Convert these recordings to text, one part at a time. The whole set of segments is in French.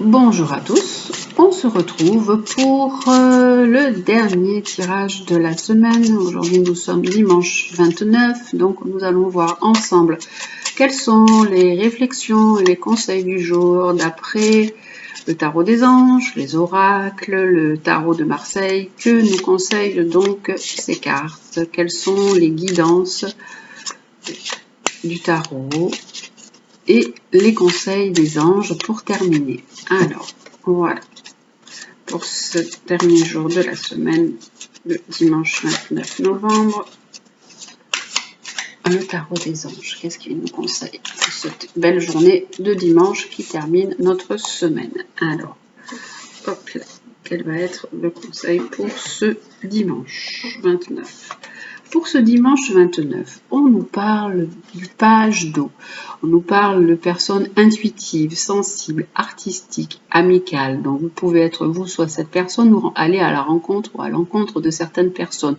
Bonjour à tous, on se retrouve pour le dernier tirage de la semaine. Aujourd'hui nous sommes dimanche 29, donc nous allons voir ensemble quelles sont les réflexions et les conseils du jour d'après le tarot des anges, les oracles, le tarot de Marseille. Que nous conseillent donc ces cartes? Quelles sont les guidances du tarot et les conseils des anges pour terminer? Alors, voilà, pour ce dernier jour de la semaine, le dimanche 29 novembre, le tarot des anges. Qu'est-ce qu'il nous conseille pour cette belle journée de dimanche qui termine notre semaine? Alors, hop là, quel va être le conseil pour ce dimanche 29? Pour ce dimanche 29, on nous parle du page d'eau. On nous parle de personnes intuitives, sensibles, artistiques, amicales. Donc vous pouvez être vous, soit cette personne, ou aller à la rencontre ou à l'encontre de certaines personnes.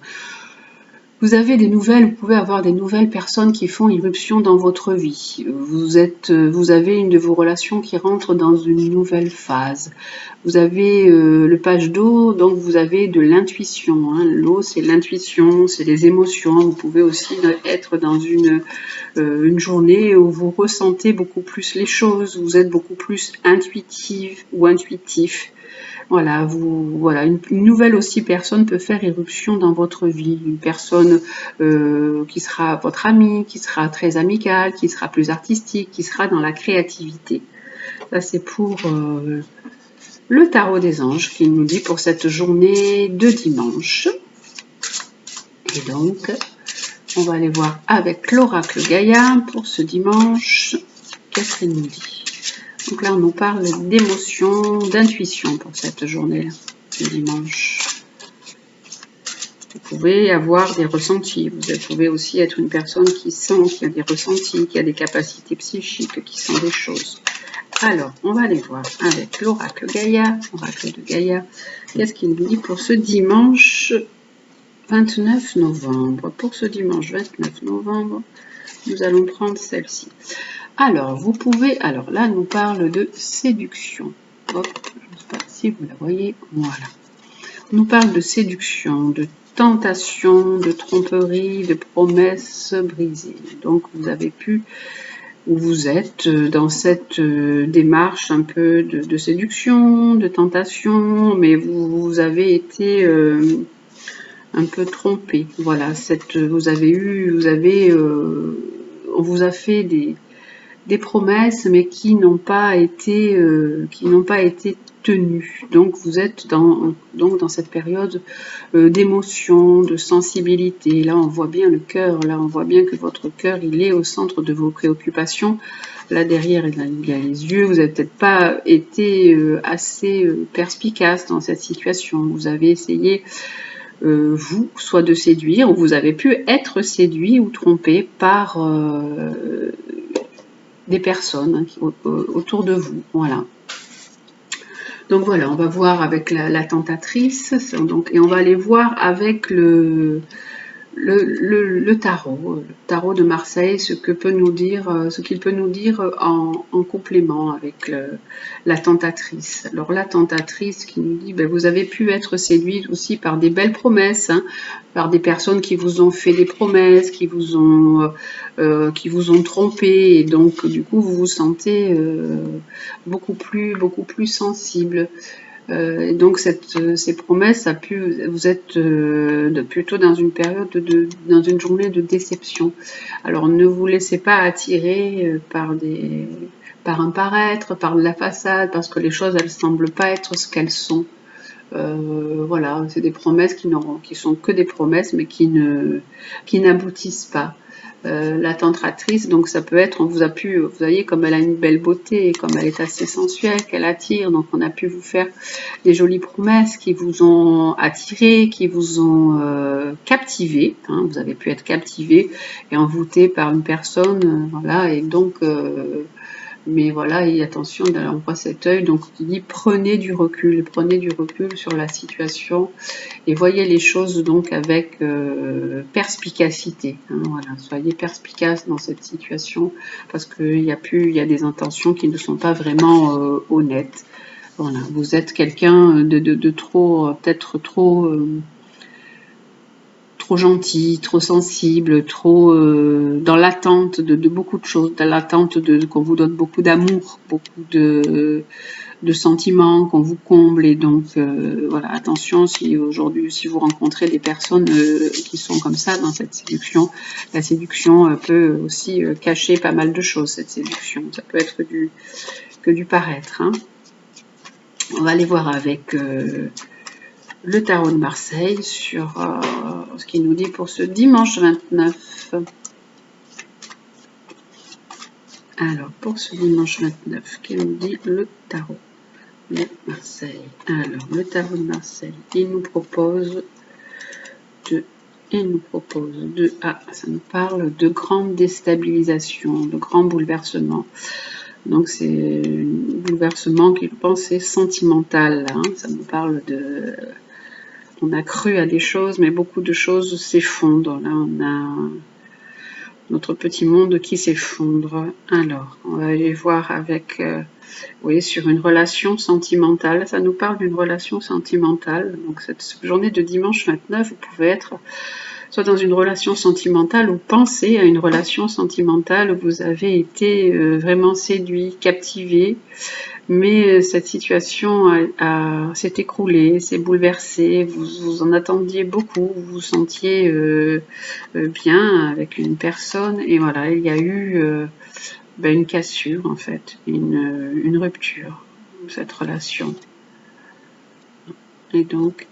Vous avez des nouvelles, vous pouvez avoir des nouvelles personnes qui font irruption dans votre vie. Vous avez une de vos relations qui rentre dans une nouvelle phase. Vous avez le page d'eau, donc vous avez de l'intuition. Hein. L'eau, c'est l'intuition, c'est les émotions. Vous pouvez aussi être dans une journée où vous ressentez beaucoup plus les choses. Vous êtes beaucoup plus intuitive ou intuitif. Voilà, une nouvelle aussi personne peut faire irruption dans votre vie. Une personne qui sera votre amie, qui sera très amicale, qui sera plus artistique, qui sera dans la créativité. Ça, c'est pour le tarot des anges qui nous dit pour cette journée de dimanche. Et donc, on va aller voir avec l'oracle Gaïa pour ce dimanche. Qu'est-ce qu'il nous dit? Donc là, on nous parle d'émotion, d'intuition pour cette journée-là, ce dimanche. Vous pouvez avoir des ressentis. Vous pouvez aussi être une personne qui sent, qui a des ressentis, qui a des capacités psychiques, qui sent des choses. Alors, on va aller voir avec l'oracle Gaïa, oracle de Gaïa. Qu'est-ce qu'il nous dit pour ce dimanche 29 novembre? Pour ce dimanche 29 novembre, nous allons prendre celle-ci. Alors, vous pouvez... Alors là, nous parle de séduction. Hop, je ne sais pas si vous la voyez. Voilà. On nous parle de séduction, de tentation, de tromperie, de promesses brisées. Donc, vous avez pu... Vous êtes dans cette démarche un peu de séduction, de tentation, mais vous avez été un peu trompé. Voilà, on vous a fait des promesses, mais qui n'ont pas été tenues. Donc vous êtes dans cette période d'émotion, de sensibilité. Là, on voit bien le cœur. Là, on voit bien que votre cœur, il est au centre de vos préoccupations. Là derrière, il y a les yeux. Vous n'avez peut-être pas été assez perspicace dans cette situation. Vous avez essayé vous, soit de séduire, ou vous avez pu être séduit ou trompé par des personnes autour de vous. Voilà. Donc voilà, on va voir avec la tentatrice, et on va aller voir avec le tarot de Marseille, ce qu'il peut nous dire en complément avec la tentatrice. Alors la tentatrice qui nous dit, vous avez pu être séduite aussi par des belles promesses, hein, par des personnes qui vous ont fait des promesses, qui vous ont trompé, et donc du coup vous vous sentez beaucoup plus sensible. Donc ces promesses, vous êtes plutôt dans une période dans une journée de déception. Alors ne vous laissez pas attirer par un paraître, par de la façade, parce que les choses elles semblent pas être ce qu'elles sont. Voilà, c'est des promesses qui sont que des promesses, mais qui n'aboutissent pas. La tentatrice, donc ça peut être, vous voyez comme elle a une belle beauté, comme elle est assez sensuelle, qu'elle attire, donc on a pu vous faire des jolies promesses qui vous ont attiré, qui vous ont captivé, hein, vous avez pu être captivé et envoûté par une personne, voilà, et donc Mais voilà, et attention, on voit cet œil, donc il dit prenez du recul sur la situation et voyez les choses donc avec perspicacité. Hein, voilà, soyez perspicace dans cette situation parce qu'il y a des intentions qui ne sont pas vraiment honnêtes. Voilà, vous êtes quelqu'un de trop, peut-être trop gentil, trop sensible, trop dans l'attente de beaucoup de choses, dans l'attente qu'on vous donne beaucoup d'amour, beaucoup de sentiments, qu'on vous comble. Et donc voilà, attention si aujourd'hui, si vous rencontrez des personnes qui sont comme ça dans cette séduction, la séduction peut aussi cacher pas mal de choses, cette séduction. Ça peut être que du paraître. Hein. On va aller voir avec le tarot de Marseille sur ce qu'il nous dit pour ce dimanche 29. Alors, pour ce dimanche 29, qu'il nous dit le tarot de Marseille. Alors, le tarot de Marseille, il nous propose ça nous parle de grande déstabilisation, de grands bouleversements. Donc, c'est un bouleversement qu'il pense est sentimental. Hein. Ça nous parle de... On a cru à des choses, mais beaucoup de choses s'effondrent. Là, on a notre petit monde qui s'effondre. Alors, on va aller voir avec, vous voyez, sur une relation sentimentale. Ça nous parle d'une relation sentimentale. Donc, cette journée de dimanche 29, vous pouvez être soit dans une relation sentimentale ou penser à une relation sentimentale où vous avez été vraiment séduit, captivé. Mais cette situation s'est écroulée, s'est bouleversée, vous en attendiez beaucoup, vous vous sentiez bien avec une personne, et voilà, il y a eu une cassure en fait, une rupture de cette relation. Et donc,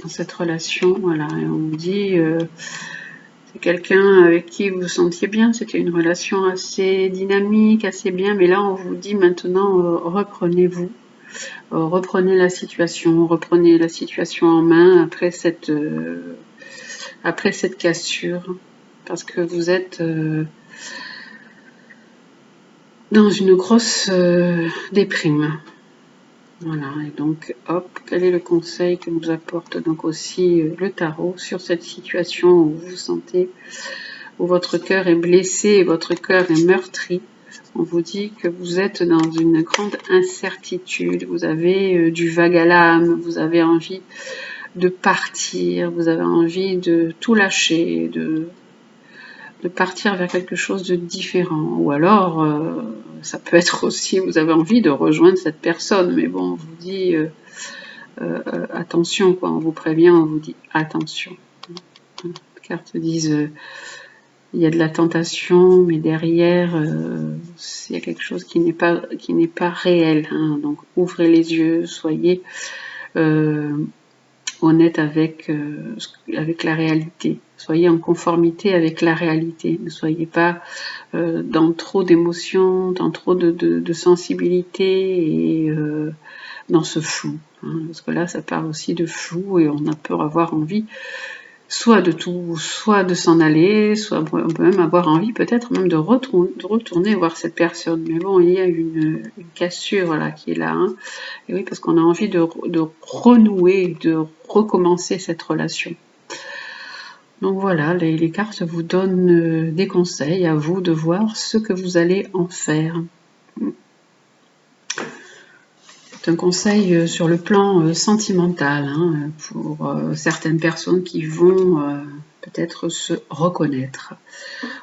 dans cette relation, voilà, on vous dit... c'est quelqu'un avec qui vous vous sentiez bien, c'était une relation assez dynamique, assez bien, mais là on vous dit maintenant reprenez-vous, reprenez la situation en main après cette cassure, parce que vous êtes dans une grosse déprime. Voilà, et donc, hop, quel est le conseil que nous apporte donc aussi le tarot sur cette situation où vous vous sentez, où votre cœur est blessé et votre cœur est meurtri. On vous dit que vous êtes dans une grande incertitude, vous avez du vague à l'âme, vous avez envie de partir, vous avez envie de tout lâcher, de partir vers quelque chose de différent. Ou alors, ça peut être aussi, vous avez envie de rejoindre cette personne, mais bon, on vous dit attention, quoi. On vous prévient, on vous dit attention. Les cartes disent il y a de la tentation, mais derrière, il y a quelque chose qui n'est pas réel. Hein. Donc, ouvrez les yeux, soyez honnête avec la réalité. Soyez en conformité avec la réalité. Ne soyez pas dans trop d'émotions, dans trop de sensibilité et dans ce flou. Hein, parce que là, ça parle aussi de flou et on peut avoir envie soit de tout, soit de s'en aller, soit on peut même avoir envie peut-être même de retourner voir cette personne. Mais bon, il y a une cassure là qui est là. Hein. Et oui, parce qu'on a envie de renouer, de recommencer cette relation. Donc voilà, les cartes vous donnent des conseils, à vous de voir ce que vous allez en faire. C'est un conseil sur le plan sentimental, hein, pour certaines personnes qui vont peut-être se reconnaître.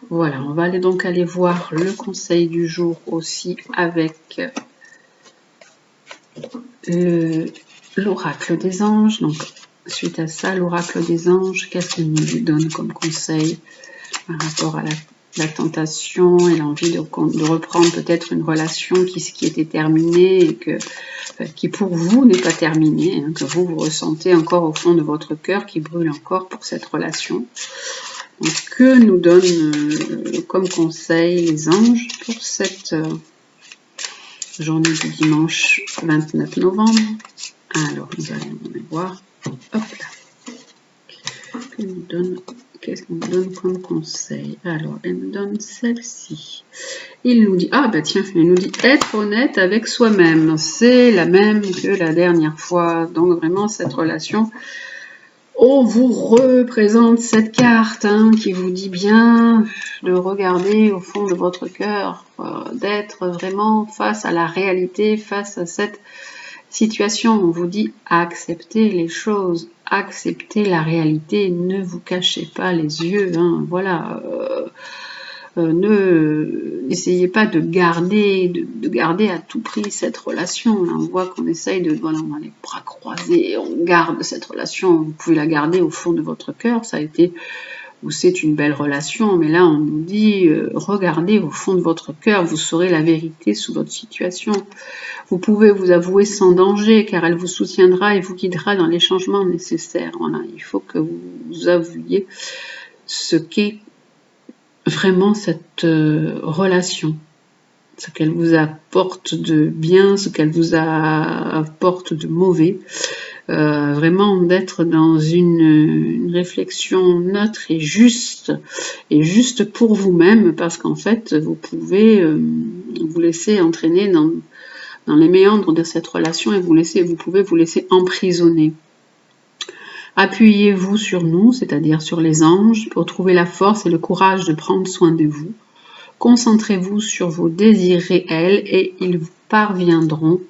Voilà, on va aller voir le conseil du jour aussi avec l'oracle des anges. Donc, suite à ça, l'oracle des anges, qu'est-ce qu'il nous donne comme conseil par rapport à la tentation et l'envie de reprendre peut-être une relation qui était terminée et qui pour vous n'est pas terminée, hein, que vous ressentez encore au fond de votre cœur qui brûle encore pour cette relation. Donc, que nous donnent comme conseil les anges pour cette journée du dimanche 29 novembre. Alors, nous allons voir. Hop là. qu'est-ce qu'on me donne comme conseil? Alors, elle me donne celle-ci. Il nous dit, ah bah tiens, il nous dit être honnête avec soi-même. C'est la même que la dernière fois. Donc vraiment, cette relation, on vous représente cette carte qui vous dit bien de regarder au fond de votre cœur, d'être vraiment face à la réalité, face à cette situation. On vous dit acceptez les choses, acceptez la réalité, ne vous cachez pas les yeux. Voilà. N'essayez pas de garder à tout prix cette relation. Là, on voit qu'on essaye de, voilà, on a les bras croisés, on garde cette relation. Vous pouvez la garder au fond de votre cœur. Ça a été, ou c'est une belle relation, mais là on nous dit regardez au fond de votre cœur, vous saurez la vérité sous votre situation. Vous pouvez vous avouer sans danger, car elle vous soutiendra et vous guidera dans les changements nécessaires. Voilà, il faut que vous avouiez ce qu'est vraiment cette relation, ce qu'elle vous apporte de bien, ce qu'elle vous apporte de mauvais. Vraiment d'être dans une réflexion neutre et juste pour vous-même, parce qu'en fait vous pouvez vous laisser entraîner dans les méandres de cette relation et vous pouvez vous laisser emprisonner. Appuyez-vous sur nous, c'est-à-dire sur les anges, pour trouver la force et le courage de prendre soin de vous. Concentrez-vous sur vos désirs réels et ils vous parviendront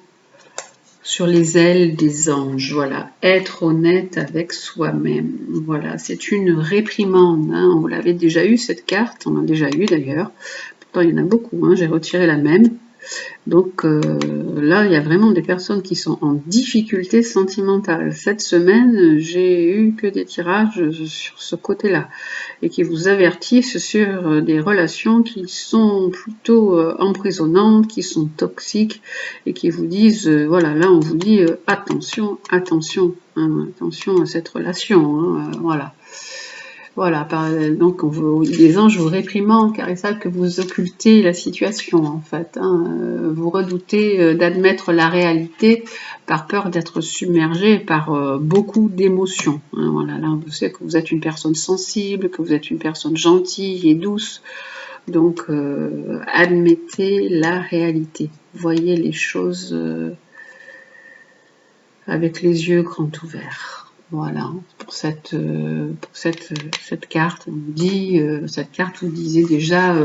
sur les ailes des anges. Voilà, être honnête avec soi-même. Voilà, c'est une réprimande. On l'avait déjà eu cette carte, on l'a déjà eu d'ailleurs. Pourtant, il y en a beaucoup, j'ai retiré la même. Donc là, il y a vraiment des personnes qui sont en difficulté sentimentale. Cette semaine, j'ai eu que des tirages sur ce côté-là et qui vous avertissent sur des relations qui sont plutôt emprisonnantes, qui sont toxiques et qui vous disent, voilà, là on vous dit attention, attention, attention à cette relation, voilà. Voilà, donc les anges vous réprimandent car ils savent que vous occultez la situation en fait. Vous redoutez d'admettre la réalité par peur d'être submergé par beaucoup d'émotions. Voilà, là vous savez que vous êtes une personne sensible, que vous êtes une personne gentille et douce. Donc admettez la réalité. Voyez les choses avec les yeux grands ouverts. Voilà, pour cette carte, on dit, cette carte vous disait déjà,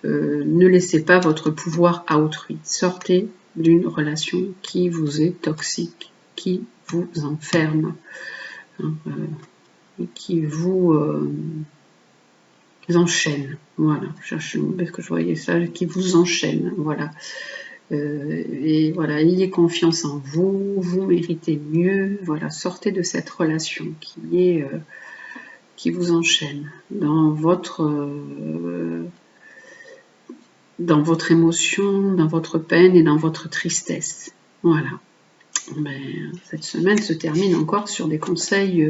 ne laissez pas votre pouvoir à autrui. Sortez d'une relation qui vous est toxique, qui vous enferme, qui vous enchaîne. Voilà, cherchez le mot parce que je voyais ça, qui vous enchaîne. Voilà. Et voilà, ayez confiance en vous, vous méritez mieux, voilà, sortez de cette relation qui vous enchaîne dans votre émotion, dans votre peine et dans votre tristesse. Voilà. Cette semaine se termine encore sur des conseils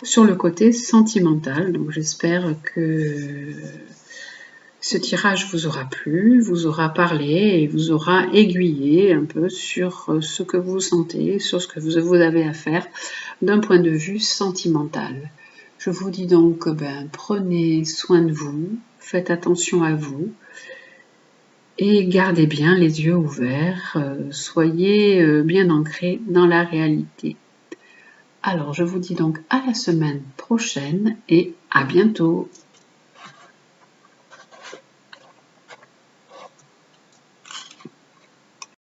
sur le côté sentimental, donc j'espère que ce tirage vous aura plu, vous aura parlé et vous aura aiguillé un peu sur ce que vous sentez, sur ce que vous avez à faire d'un point de vue sentimental. Je vous dis donc, prenez soin de vous, faites attention à vous et gardez bien les yeux ouverts, soyez bien ancrés dans la réalité. Alors, je vous dis donc à la semaine prochaine et à bientôt.